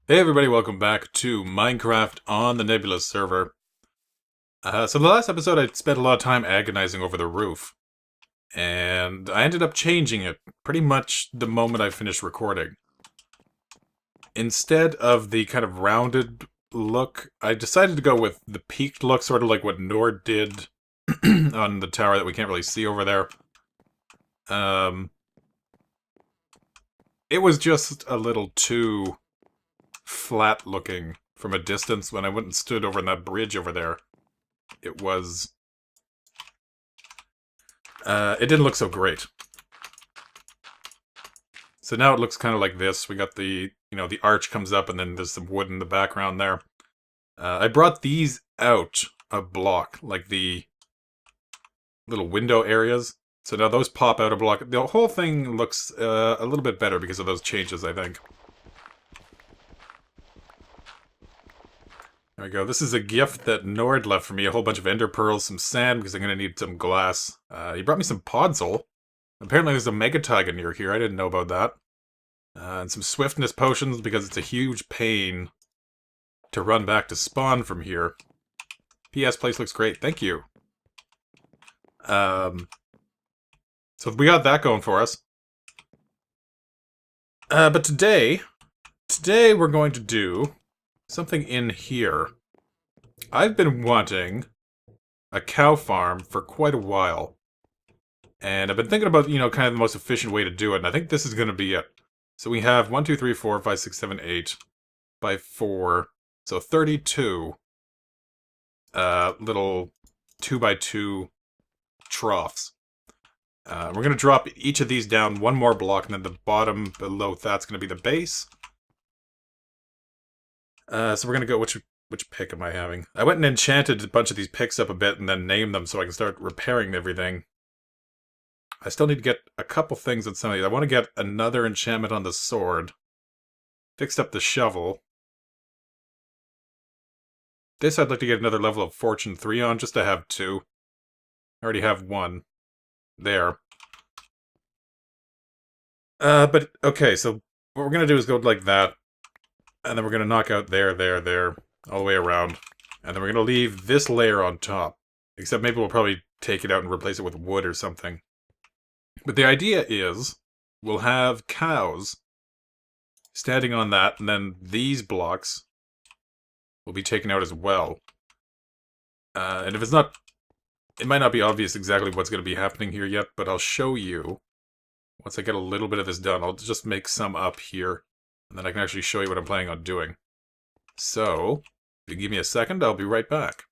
Hey everybody, welcome back to Minecraft on the Nebulous server. So the last episode I spent a lot of time agonizing over the roof, and I ended up changing it pretty much the moment I finished recording. Instead of the kind of rounded look, I decided to go with the peaked look, sort of like what Nord did on the tower that we can't really see over there. Um, it was just a little too flat looking from a distance when I went and stood over on that bridge over there. It was it didn't look so great. So now it looks kind of like this. We got the arch comes up and then there's some wood in the background there. I brought these out a block, like the little window areas. So now those pop out a block. The whole thing looks a little bit better because of those changes, I think. There we go. This is a gift that Nord left for me. A whole bunch of ender pearls, some sand, because I'm going to need some glass. He brought me some podzol. Apparently there's a mega tiger near here. I didn't know about that. And some swiftness potions, because it's a huge pain to run back to spawn from here. P.S. Place looks great. Thank you. So we got that going for us. But today we're going to do something in here. I've been wanting a cow farm for quite a while. And I've been thinking about, kind of the most efficient way to do it, and I think this is going to be it. So we have 1, 2, 3, 4, 5, 6, 7, 8 by 4. So 32 little 2 by 2 troughs. We're going to drop each of these down one more block, and then the bottom below that's going to be the base. So we're going to go, which pick am I having? I went and enchanted a bunch of these picks up a bit and then named them so I can start repairing everything. I still need to get a couple things on some of these. I want to get another enchantment on the sword. Fixed up the shovel. This I'd like to get another level of Fortune 3 on, just to have 2. I already have 1. There. But, okay, so what we're going to do is go like that. And then we're going to knock out there, all the way around. And then we're going to leave this layer on top. Except maybe we'll probably take it out and replace it with wood or something. But the idea is, we'll have cows standing on that, and then these blocks will be taken out as well. And if it's not... It might not be obvious exactly what's going to be happening here yet, but I'll show you. Once I get a little bit of this done, I'll just make some up here, and then I can actually show you what I'm planning on doing. So, if you give me a second, I'll be right back.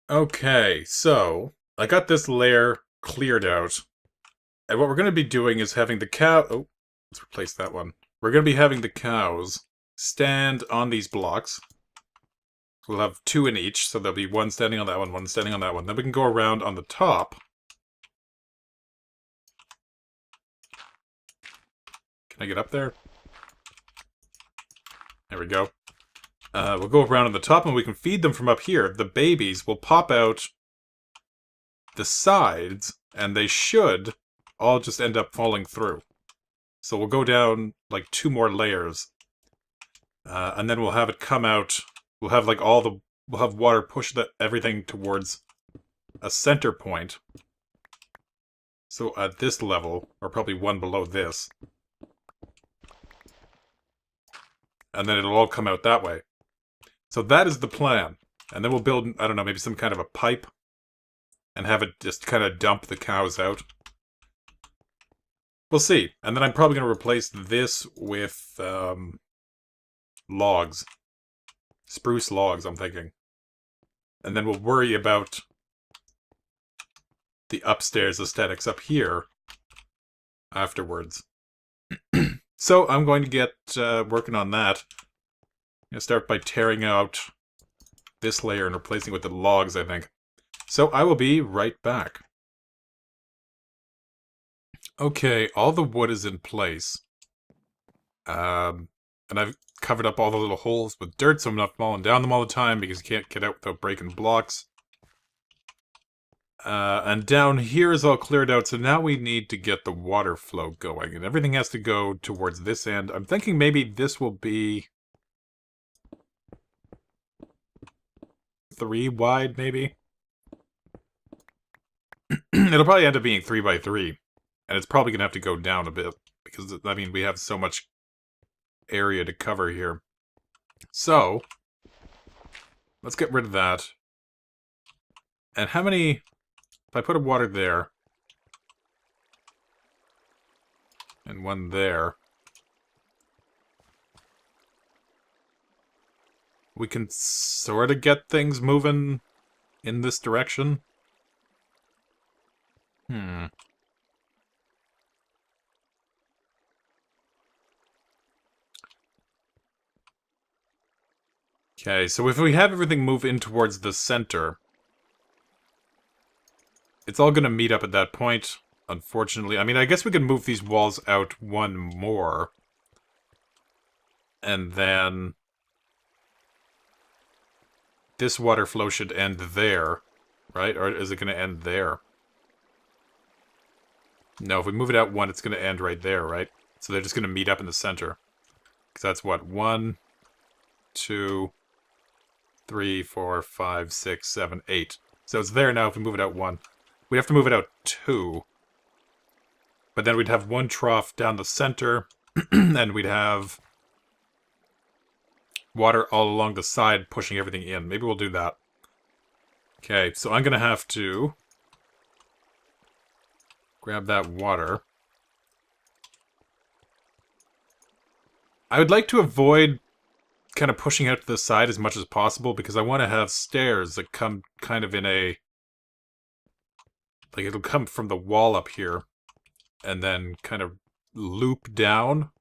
Okay, so I got this layer cleared out. And what we're going to be doing is having the cow... Oh, let's replace that one. We're going to be having the cows stand on these blocks. We'll have 2 in each, so there'll be one standing on that one standing on that one. Then we can go around on the top. Can I get up there? There we go. We'll go around on the top and we can feed them from up here. The babies will pop out the sides, and they should all just end up falling through. So we'll go down like 2 more layers. And then we'll have it come out. We'll have like we'll have water push everything towards a center point. So at this level, or probably one below this. And then it'll all come out that way. So that is the plan. And then we'll build, I don't know, maybe some kind of a pipe. And have it just kind of dump the cows out. We'll see. And then I'm probably going to replace this with logs. Spruce logs, I'm thinking. And then we'll worry about the upstairs aesthetics up here afterwards. So I'm going to get working on that. I'm going to start by tearing out this layer and replacing it with the logs, I think. So I will be right back. Okay, all the wood is in place. And I've covered up all the little holes with dirt so I'm not falling down them all the time because you can't get out without breaking blocks. And down here is all cleared out, so now we need to get the water flow going. And everything has to go towards this end. I'm thinking maybe this will be 3 wide, maybe? It'll probably end up being 3 by 3. And it's probably going to have to go down a bit. Because, I mean, we have so much area to cover here. So, let's get rid of that. And how many... If I put a water there... And one there... We can sort of get things moving in this direction. Okay, so if we have everything move in towards the center, it's all going to meet up at that point, unfortunately. I mean, I guess we can move these walls out one more. And then... this water flow should end there, right? Or is it going to end there? No, if we move it out one, it's going to end right there, right? So they're just going to meet up in the center. Because that's what? 1, 2, 3, 4, 5, 6, 7, 8. So it's there now if we move it out 1. We have to move it out 2. But then we'd have one trough down the center, and we'd have water all along the side pushing everything in. Maybe we'll do that. Okay, so I'm going to have to grab that water. I would like to avoid kind of pushing out to the side as much as possible because I want to have stairs that come kind of in a... like, it'll come from the wall up here and then kind of loop down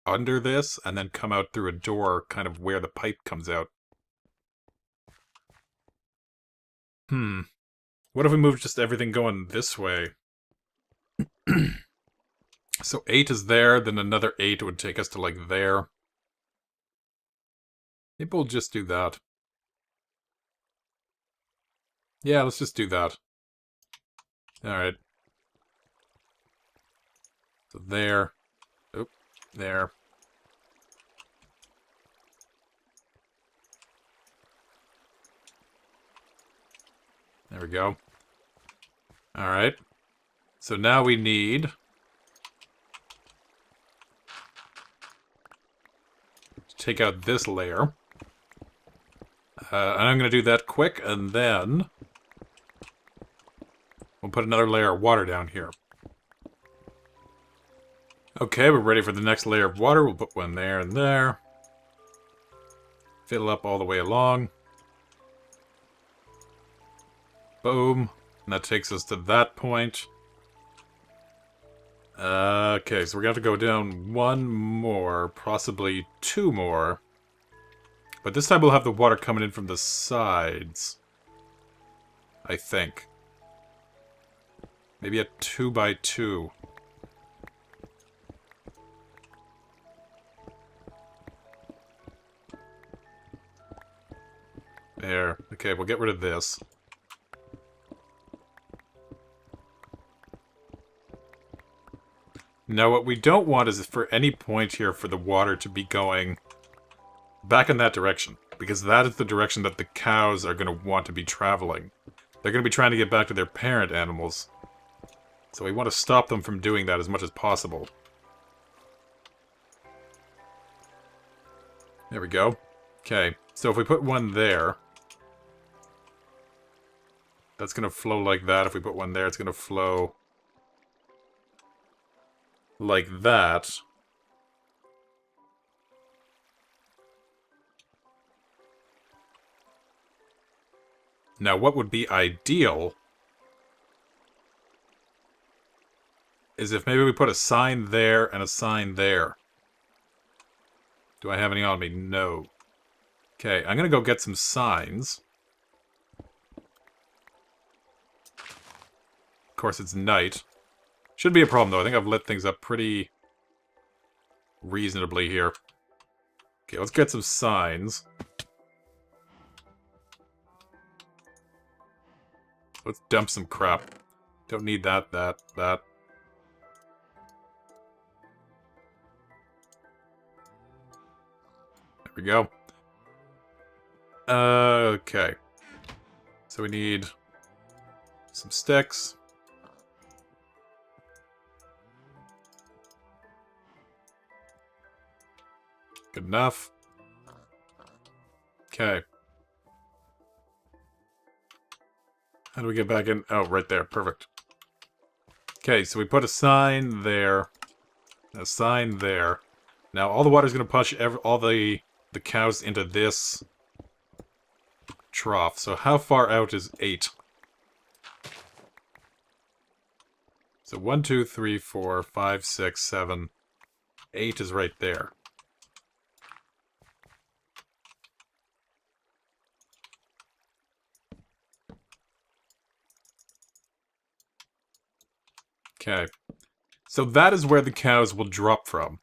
under this and then come out through a door kind of where the pipe comes out. What if we move just everything going this way? So 8 is there, then another 8 would take us to, like, there. Maybe we'll just do that. Yeah, let's just do that. Alright. So there. Oop, there. There we go. Alright. So now we need... to take out this layer. And I'm going to do that quick, and then... we'll put another layer of water down here. Okay, we're ready for the next layer of water. We'll put one there and there. Fill up all the way along. Boom. And that takes us to that point. Okay, so we're going to have to go down one more, possibly 2 more. But this time we'll have the water coming in from the sides. I think. Maybe a 2 by 2. There. Okay, we'll get rid of this. Now what we don't want is for any point here for the water to be going back in that direction. Because that is the direction that the cows are going to want to be traveling. They're going to be trying to get back to their parent animals. So we want to stop them from doing that as much as possible. There we go. Okay, so if we put one there... that's going to flow like that. If we put one there, it's going to flow... like that. Now, what would be ideal is if maybe we put a sign there and a sign there. Do I have any on me? No. Okay, I'm gonna go get some signs. Of course, it's night. Should be a problem, though. I think I've lit things up pretty reasonably here. Okay, let's get some signs. let's dump some crap. Don't need that. There we go. Okay. So we need some sticks. Good enough. Okay. How do we get back in? Oh, right there. Perfect. Okay, so we put a sign there. A sign there. Now, all the water's going to push all the cows into this trough. So how far out is 8? So 1, 2, 3, 4, 5, 6, 7, 8 is right there. Okay. So that is where the cows will drop from.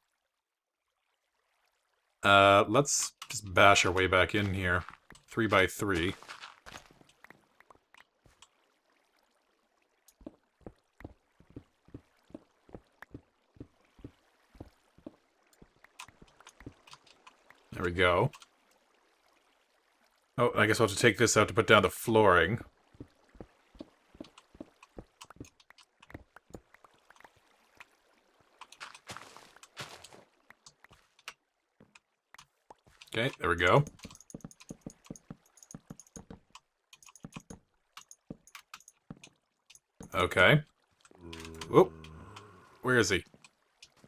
Let's just bash our way back in here. 3 by 3. There we go. Oh, I guess I'll have to take this out to put down the flooring. Okay, there we go. Okay. Whoop. Where is he?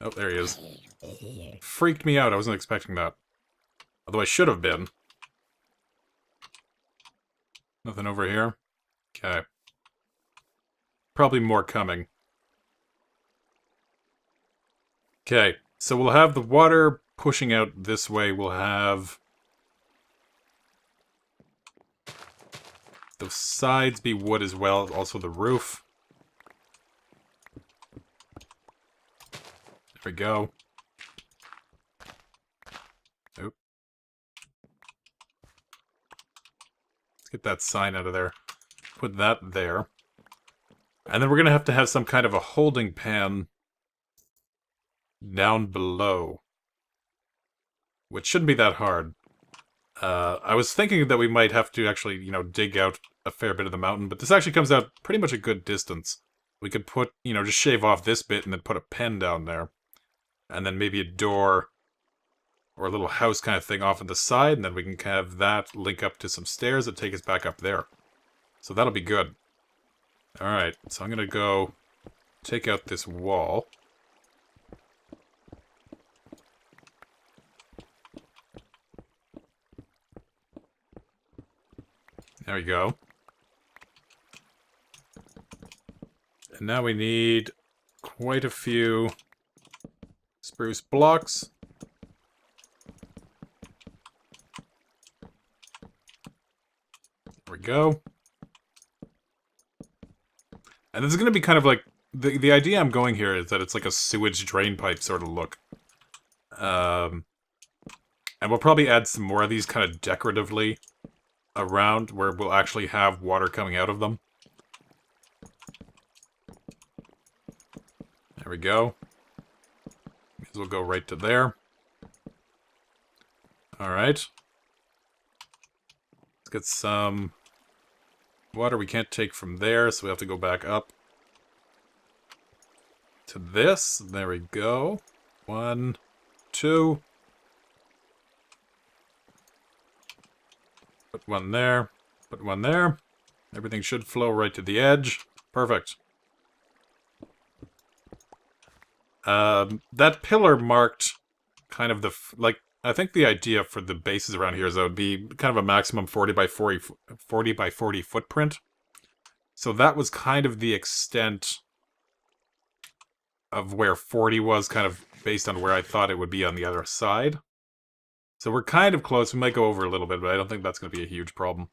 Oh, there he is. Freaked me out. I wasn't expecting that. Although I should have been. Nothing over here? Okay. Probably more coming. Okay, so we'll have the water pushing out this way. We'll have the sides be wood as well, also the roof. There we go. Oop. Let's get that sign out of there. Put that there. And then we're going to have some kind of a holding pan down below. Which shouldn't be that hard. I was thinking that we might have to actually, dig out a fair bit of the mountain, but this actually comes out pretty much a good distance. We could put, just shave off this bit and then put a pen down there. And then maybe a door or a little house kind of thing off on the side, and then we can have that link up to some stairs that take us back up there. So that'll be good. Alright, so I'm gonna go take out this wall. There we go. And now we need quite a few spruce blocks. There we go. And this is going to be kind of like... The idea I'm going here is that it's like a sewage drain pipe sort of look. And we'll probably add some more of these kind of decoratively around where we'll actually have water coming out of them. There we go. May as well go right to there. Alright. Let's get some water we can't take from there, so we have to go back up to this. There we go. 1, 2. Put one there. Put one there. Everything should flow right to the edge. Perfect. That pillar marked kind of the... I think the idea for the bases around here is that it would be kind of a maximum 40 by 40 footprint. So that was kind of the extent of where 40 was, kind of based on where I thought it would be on the other side. So we're kind of close. We might go over a little bit, but I don't think that's going to be a huge problem.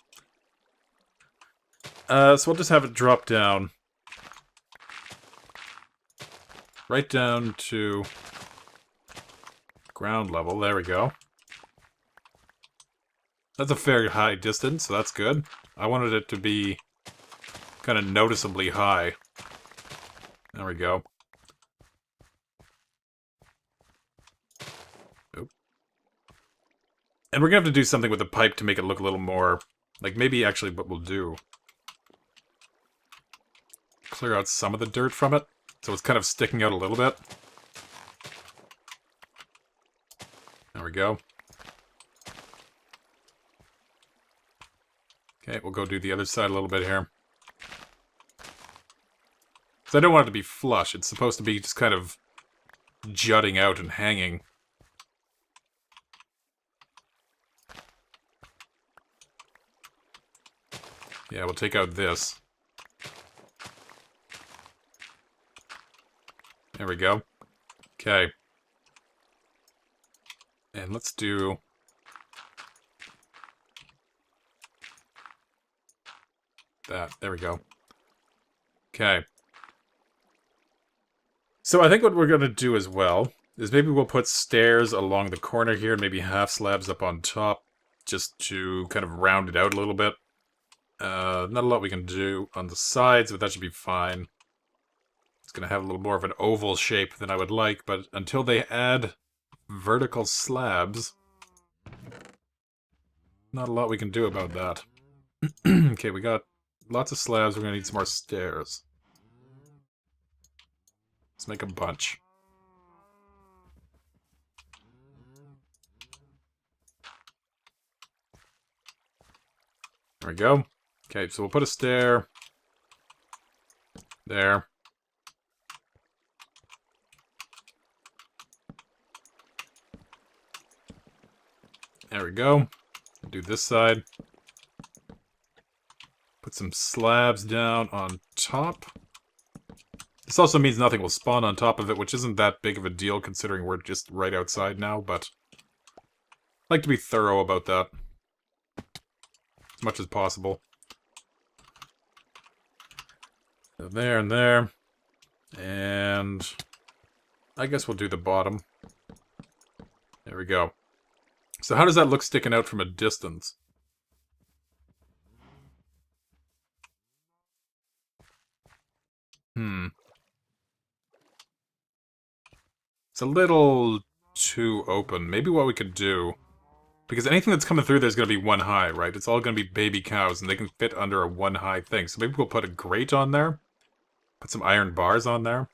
So we'll just have it drop down. Right down to ground level. There we go. That's a fairly high distance, so that's good. I wanted it to be kind of noticeably high. There we go. Oop. And we're gonna have to do something with the pipe to make it look a little more... Like, maybe actually what we'll do... Clear out some of the dirt from it, so it's kind of sticking out a little bit. There we go. Okay, we'll go do the other side a little bit here. So I don't want it to be flush. It's supposed to be just kind of jutting out and hanging. Yeah, we'll take out this. There we go. Okay. And let's do... that. There we go. Okay. So I think what we're going to do as well is maybe we'll put stairs along the corner here and maybe half slabs up on top just to kind of round it out a little bit. Not a lot we can do on the sides, but that should be fine. It's going to have a little more of an oval shape than I would like, but until they add vertical slabs, not a lot we can do about that. Okay, we got lots of slabs. We're going to need some more stairs. Let's make a bunch. There we go. Okay, so we'll put a stair there. There we go. Do this side. Put some slabs down on top. This also means nothing will spawn on top of it, which isn't that big of a deal considering we're just right outside now, but I like to be thorough about that. As much as possible. So there and there. And I guess we'll do the bottom. There we go. So how does that look sticking out from a distance? It's a little too open. Maybe what we could do... Because anything that's coming through there's going to be one high, right? It's all going to be baby cows, and they can fit under a one high thing. So maybe we'll put a grate on there. Put some iron bars on there.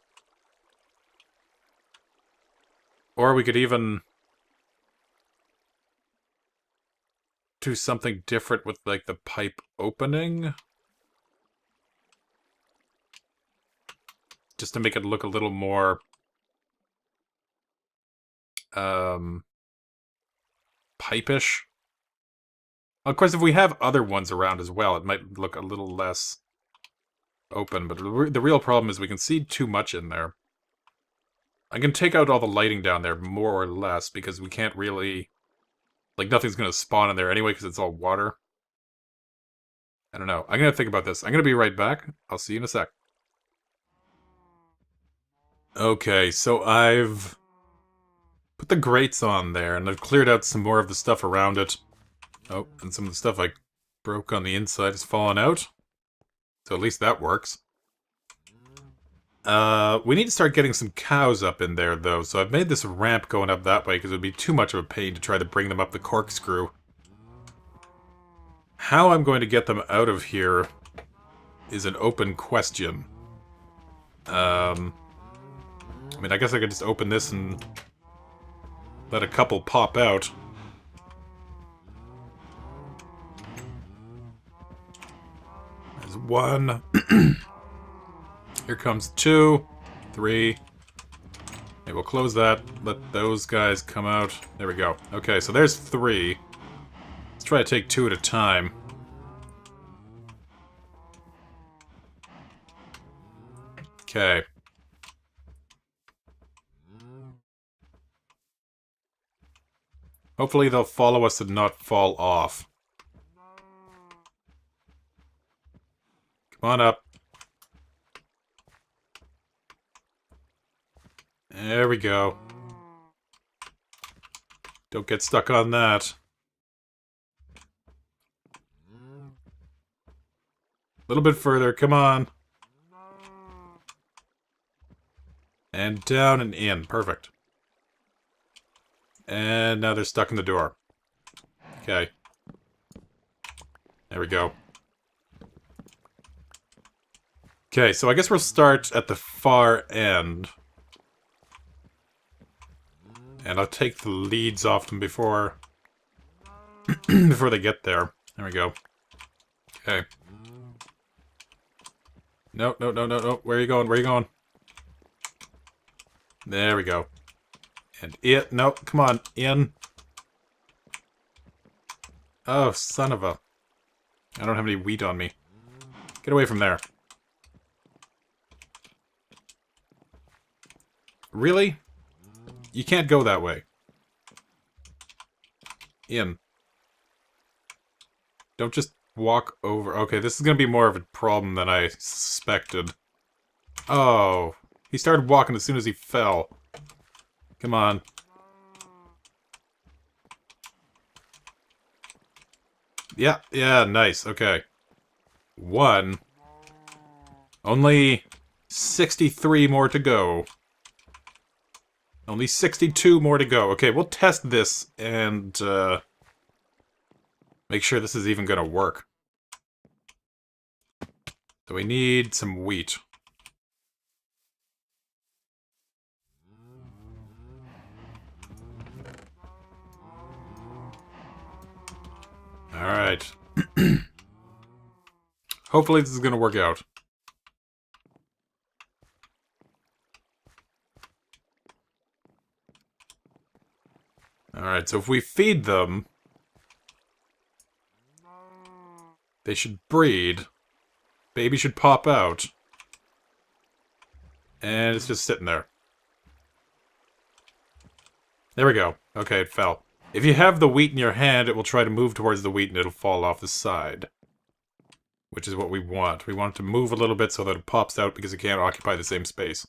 Or we could even... do something different with, like, the pipe opening. Just to make it look a little more... pipe-ish. Of course, if we have other ones around as well, it might look a little less open, but the real problem is we can see too much in there. I can take out all the lighting down there, more or less, because we can't really... Like, nothing's going to spawn in there anyway, because it's all water. I don't know. I'm going to think about this. I'm going to be right back. I'll see you in a sec. Okay, so I've put the grates on there, and I've cleared out some more of the stuff around it. Oh, and some of the stuff I broke on the inside has fallen out. So at least that works. We need to start getting some cows up in there, though, so I've made this ramp going up that way, because it would be too much of a pain to try to bring them up the corkscrew. How I'm going to get them out of here is an open question. I mean, I guess I could just open this and let a couple pop out. There's one. Here comes 2, 3. Okay, we'll close that. Let those guys come out. There we go. Okay, so there's 3. Let's try to take 2 at a time. Okay. Hopefully they'll follow us and not fall off. Come on up. There we go. Don't get stuck on that. little bit further. Come on. And down and in. Perfect. And now they're stuck in the door. Okay. There we go. Okay, so I guess we'll start at the far end. And I'll take the leads off them before... before they get there. There we go. Okay. No, no, no, no, no. Where are you going? Where are you going? There we go. And it... No, come on. In. Oh, son of a... I don't have any wheat on me. Get away from there. Really? You can't go that way. In. Don't just walk over... Okay, this is gonna be more of a problem than I suspected. Oh. He started walking as soon as he fell. Come on. Yeah, yeah, nice. Okay. 1. Only 63 more to go. Only 62 more to go. Okay, we'll test this and make sure this is even gonna work. So we need some wheat. Alright. Hopefully this is gonna work out. Alright, so if we feed them... they should breed. Baby should pop out. And it's just sitting there. There we go. Okay, it fell. If you have the wheat in your hand, it will try to move towards the wheat and it'll fall off the side. Which is what we want. We want it to move a little bit so that it pops out because it can't occupy the same space.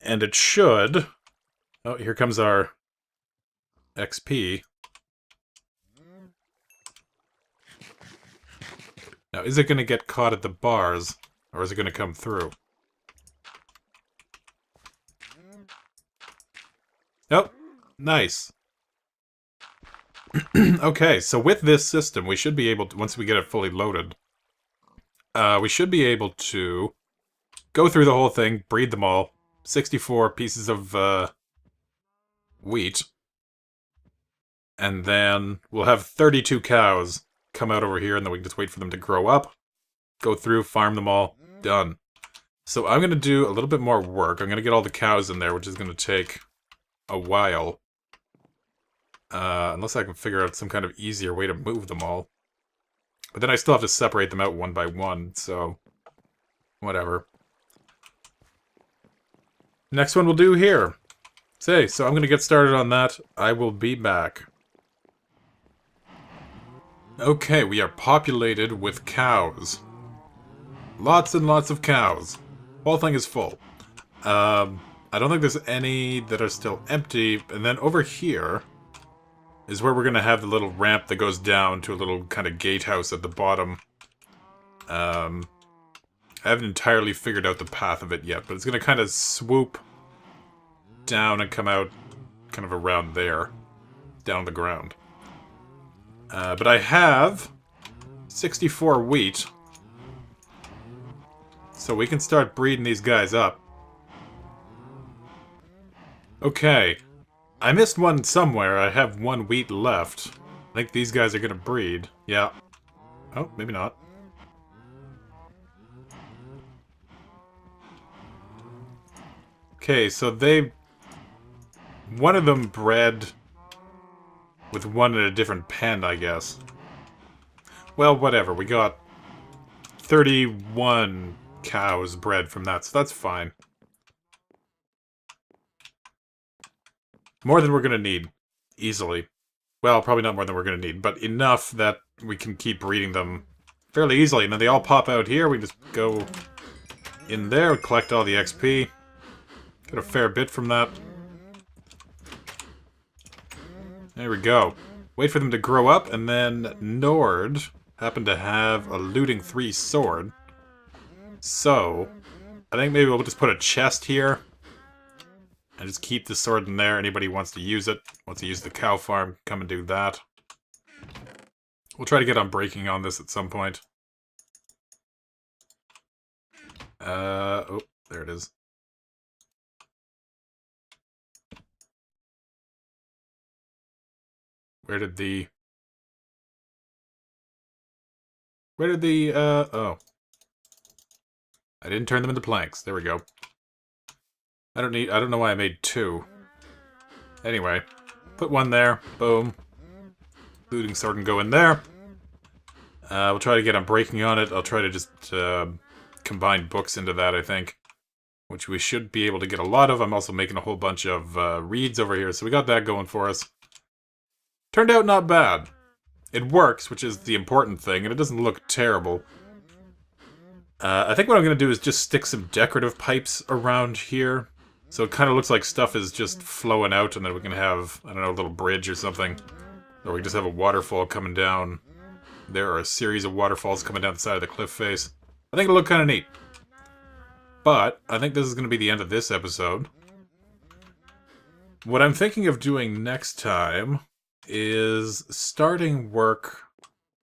And it should... Oh, here comes our XP. Now, is it going to get caught at the bars? Or is it going to come through? Oh, nice. Okay, so with this system, we should be able to, once we get it fully loaded, we should be able to go through the whole thing, breed them all. 64 pieces of wheat. And then we'll have 32 cows come out over here, and then we can just wait for them to grow up. Go through, farm them all. Done. So I'm going to do a little bit more work. I'm going to get all the cows in there, which is going to take a while. Unless I can figure out some kind of easier way to move them all. But then I still have to separate them out one by one, so... whatever. Next one we'll do here. So I'm going to get started on that. I will be back. Okay, we are populated with cows. Lots and lots of cows. Whole thing is full. I don't think there's any that are still empty. And then over here is where we're going to have the little ramp that goes down to a little kind of gatehouse at the bottom. I haven't entirely figured out the path of it yet, but it's going to kind of swoop down and come out kind of around there, down the ground. But I have 64 wheat, so we can start breeding these guys up. Okay, I missed one somewhere. I have 1 wheat left. I think these guys are going to breed. Yeah. Oh, maybe not. Okay, so one of them bred with one in a different pen, I guess. Well, whatever. We got 31 cows bred from that, so that's fine. More than we're gonna need. Easily. Well, probably not more than we're gonna need, but enough that we can keep breeding them fairly easily. And then they all pop out here. We just go in there, collect all the XP. Get a fair bit from that. There we go. wait for them to grow up, and then Nord happened to have a looting 3 sword. So, I think maybe we'll just put a chest here. And just keep the sword in there. Anybody wants to use it, wants to use the cow farm, come and do that. We'll try to get on breaking on this at some point. Oh, there it is. Where did the... oh. I didn't turn them into planks. There we go. I don't know why I made 2. Anyway, put 1 there. Boom. Looting sword can go in there. We'll try to get on breaking on it. I'll try to just combine books into that, I think. Which we should be able to get a lot of. I'm also making a whole bunch of reeds over here, so we got that going for us. Turned out not bad. It works, which is the important thing, and it doesn't look terrible. I think what I'm going to do is just stick some decorative pipes around here. So it kind of looks like stuff is just flowing out, and then we can have, I don't know, a little bridge or something. Or we can just have a waterfall coming down. There are a series of waterfalls coming down the side of the cliff face. I think it'll look kind of neat. But, I think this is going to be the end of this episode. What I'm thinking of doing next time is starting work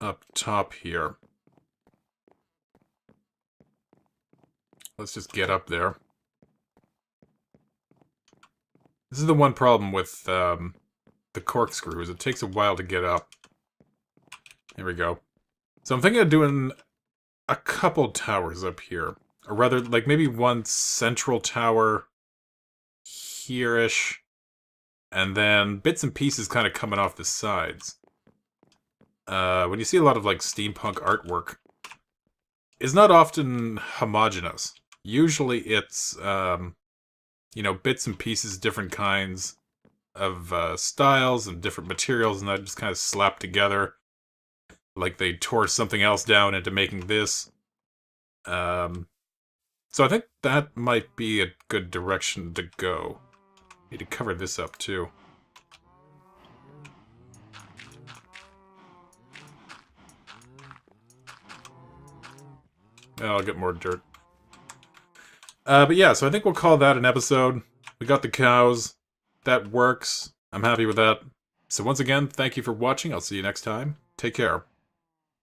up top here. Let's just get up there. This is the one problem with the corkscrews. It takes a while to get up. Here we go. So I'm thinking of doing a couple towers up here. Or rather, like maybe one central tower here-ish. And then bits and pieces kind of coming off the sides. When you see a lot of like steampunk artwork, it's not often homogeneous. Usually it's, you know, bits and pieces, different kinds of styles and different materials, and that just kind of slapped together. Like they tore something else down into making this. So I think that might be a good direction to go. Need to cover this up too. I'll get more dirt. But yeah, so I think we'll call that an episode. We got the cows. That works. I'm happy with that. So once again, thank you for watching. I'll see you next time. Take care.